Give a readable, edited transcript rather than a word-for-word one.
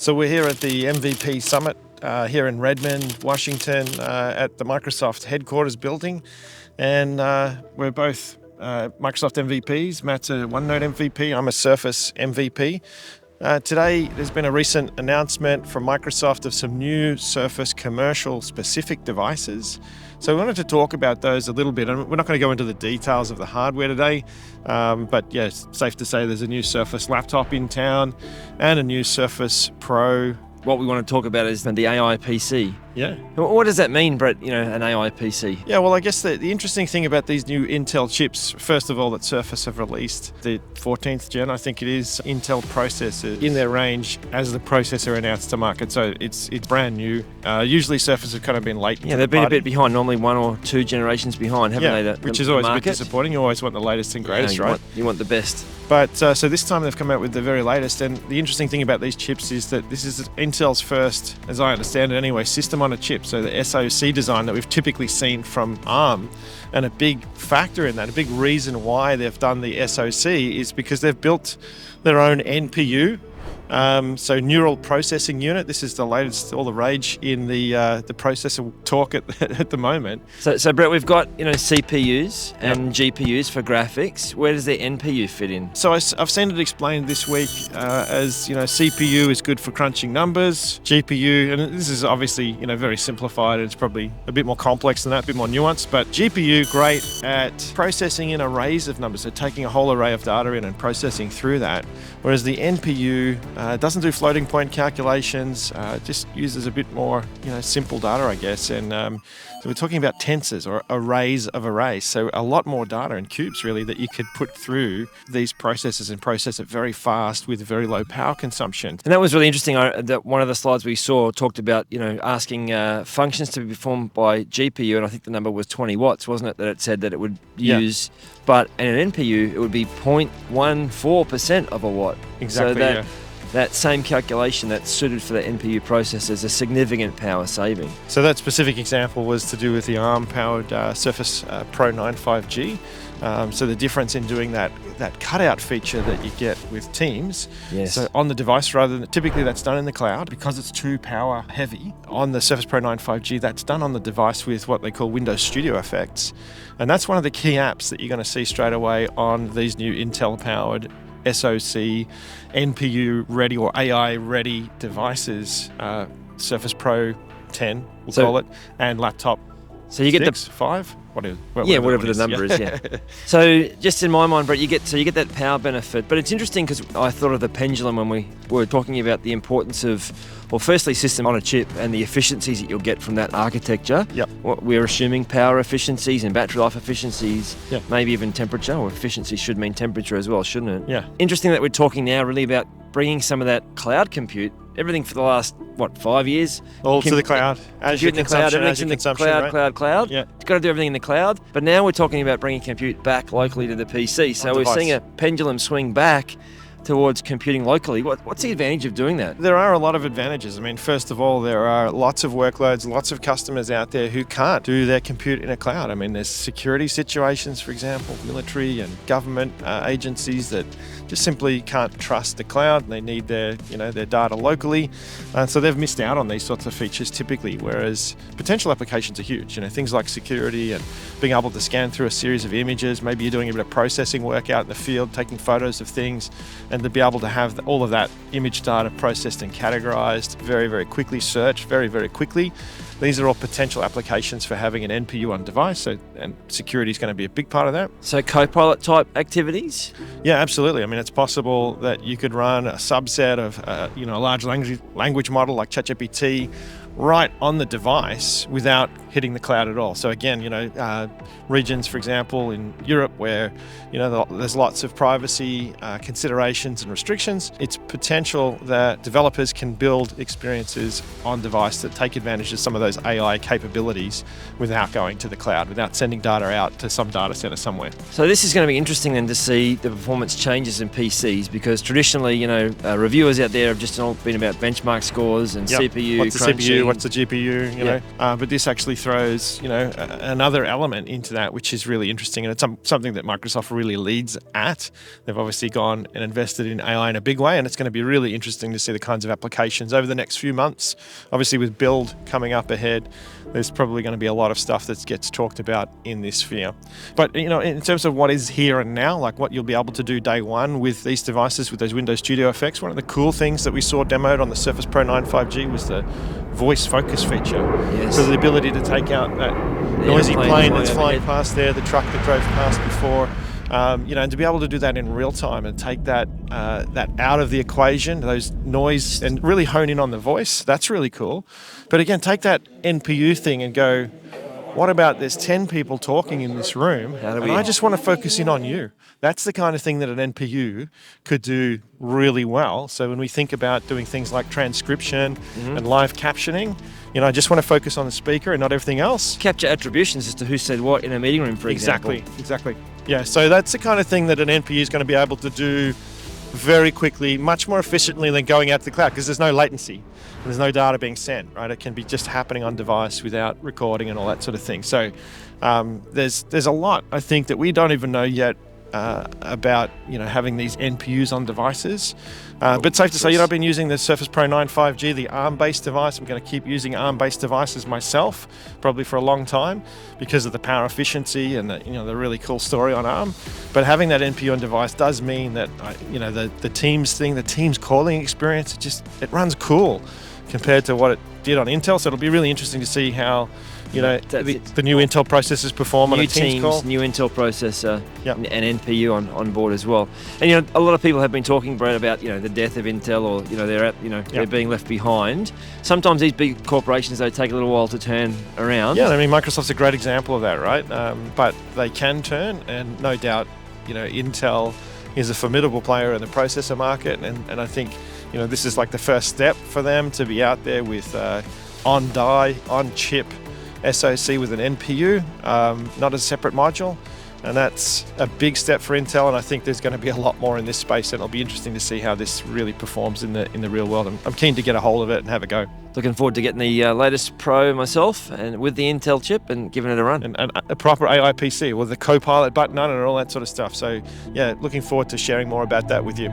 So we're here at the MVP Summit here in Redmond, Washington, at the Microsoft headquarters building. And we're both Microsoft MVPs. Matt's a OneNote MVP. I'm a Surface MVP. Today, there's been a recent announcement from Microsoft of some new Surface commercial specific devices. So we wanted to talk about those a little bit. And we're not going to go into the details of the hardware today, but yeah, it's safe to say there's a new Surface laptop in town and a new Surface Pro. What we want to talk about is the AI PC. Yeah. What does that mean, Brett, an AI PC? Yeah, well, I guess the interesting thing about these new Intel chips, first of all, that Surface have released the 14th gen, I think it is, Intel processors in their range as the processor announced to market. So it's brand new. Usually Surface have kind of been late. Yeah, they've been a bit behind, normally 1 or 2 generations behind, haven't they? Which is always a bit disappointing. You always want the latest and greatest, right? You want the best. But so this time they've come out with the very latest, and the interesting thing about these chips is that this is Intel's first, as I understand it anyway, system on a chip. So the SoC design that we've typically seen from ARM, and a big factor in that, a big reason why they've done the SoC is because they've built their own NPU. So neural processing unit. This is the latest, all the rage in the processor talk at the moment. So Brett, we've got CPUs and GPUs for graphics. Where does the NPU fit in? So I've seen it explained this week as CPU is good for crunching numbers. GPU, and this is obviously very simplified. It's probably a bit more complex than that, a bit more nuanced. But GPU great at processing in arrays of numbers, so taking a whole array of data in and processing through that. Whereas the NPU doesn't do floating point calculations, just uses a bit more, simple data, I guess. And so we're talking about tensors or arrays of arrays. So a lot more data and cubes, really, that you could put through these processors and process it very fast with very low power consumption. And that was really interesting. That one of the slides we saw talked about, asking functions to be performed by GPU, and I think the number was 20 watts, wasn't it? That it said that it would use, but in an NPU, it would be 0.14% of a watt. Exactly, so that same calculation that's suited for the NPU processor is a significant power saving. So that specific example was to do with the ARM-powered Surface Pro 95G. So the difference in doing that cutout feature that you get with Teams, so on the device rather than typically that's done in the cloud because it's too power heavy. On the Surface Pro 95G, that's done on the device with what they call Windows Studio effects, and that's one of the key apps that you're going to see straight away on these new Intel-powered SoC, NPU ready or AI ready devices, Surface Pro 10, we'll call it, and laptop. So you get 6, 5, whatever the number is. Yeah. So just in my mind, Brett, you get that power benefit. But it's interesting because I thought of the pendulum when we were talking about the importance of, well, firstly, system on a chip and the efficiencies that you'll get from that architecture. Yep. We're assuming power efficiencies and battery life efficiencies, maybe even temperature, or efficiency should mean temperature as well, shouldn't it? Yeah. Interesting that we're talking now really about bringing some of that cloud compute. Everything for the last, 5 years? All to the cloud. As your consumption, cloud. Yeah. You've got to do everything in the cloud. But now we're talking about bringing compute back locally to the PC. So we're seeing a pendulum swing back towards computing locally. What's the advantage of doing that? There are a lot of advantages. I mean, first of all, there are lots of workloads, lots of customers out there who can't do their compute in a cloud. I mean, there's security situations, for example, military and government agencies that just simply can't trust the cloud. They need their data locally. So they've missed out on these sorts of features typically, whereas potential applications are huge. Things like security and being able to scan through a series of images. Maybe you're doing a bit of processing work out in the field, taking photos of things, and to be able to have all of that image data processed and categorized very, very quickly, searched very, very quickly. These are all potential applications for having an NPU on device, and security is going to be a big part of that. So Copilot type activities? Yeah, absolutely. I mean, it's possible that you could run a subset of a large language model like ChatGPT right on the device without hitting the cloud at all. So again, regions, for example, in Europe where, there's lots of privacy considerations and restrictions, it's potential that developers can build experiences on device that take advantage of some of those AI capabilities without going to the cloud, without sending data out to some data center somewhere. So this is going to be interesting then to see the performance changes in PCs, because traditionally, reviewers out there have just all been about benchmark scores and CPU What's the crunching. CPU, what's the GPU, but this actually throws, another element into that, which is really interesting. And it's something that Microsoft really leads at. They've obviously gone and invested in AI in a big way, and it's going to be really interesting to see the kinds of applications over the next few months. Obviously, with Build coming up ahead, there's probably going to be a lot of stuff that gets talked about in this sphere. But, in terms of what is here and now, like what you'll be able to do day one with these devices, with those Windows Studio effects, one of the cool things that we saw demoed on the Surface Pro 9 5G was the voice focus feature. Yes. So the ability to take out that noisy plane that's flying past there, the truck that drove past before, and to be able to do that in real time and take that out of the equation, those noise, and really hone in on the voice, that's really cool. But again, take that NPU thing and go, what about there's 10 people talking in this room and I just want to focus in on you? That's the kind of thing that an NPU could do really well. So when we think about doing things like transcription and live captioning, I just want to focus on the speaker and not everything else. Capture attributions as to who said what in a meeting room, for example. Exactly. Yeah, so that's the kind of thing that an NPU is going to be able to do very quickly, much more efficiently than going out to the cloud, because there's no latency. There's no data being sent, right? It can be just happening on device without recording and all that sort of thing. So there's a lot, I think, that we don't even know yet about having these NPUs on devices. But safe to say, I've been using the Surface Pro 9 5G, the ARM-based device. I'm going to keep using ARM-based devices myself, probably for a long time, because of the power efficiency and the really cool story on ARM. But having that NPU on device does mean that the Teams thing, the Teams calling experience, it runs cool compared to what it did on Intel. So it'll be really interesting to see how the new Intel processors perform on a Teams call. New Intel processor, and NPU on board as well. And a lot of people have been talking, Brett, about the death of Intel, or they're being left behind. Sometimes these big corporations, they take a little while to turn around. Yeah, I mean, Microsoft's a great example of that, right? But they can turn, and no doubt, Intel is a formidable player in the processor market, and I think this is like the first step for them to be out there with on-die, on-chip SoC with an NPU, not a separate module, and that's a big step for Intel. And I think there's going to be a lot more in this space, and it'll be interesting to see how this really performs in the real world. I'm keen to get a hold of it and have a go. Looking forward to getting the latest Pro myself, and with the Intel chip, and giving it a run. And a proper AI PC with the Copilot button on it and all that sort of stuff. So yeah, looking forward to sharing more about that with you.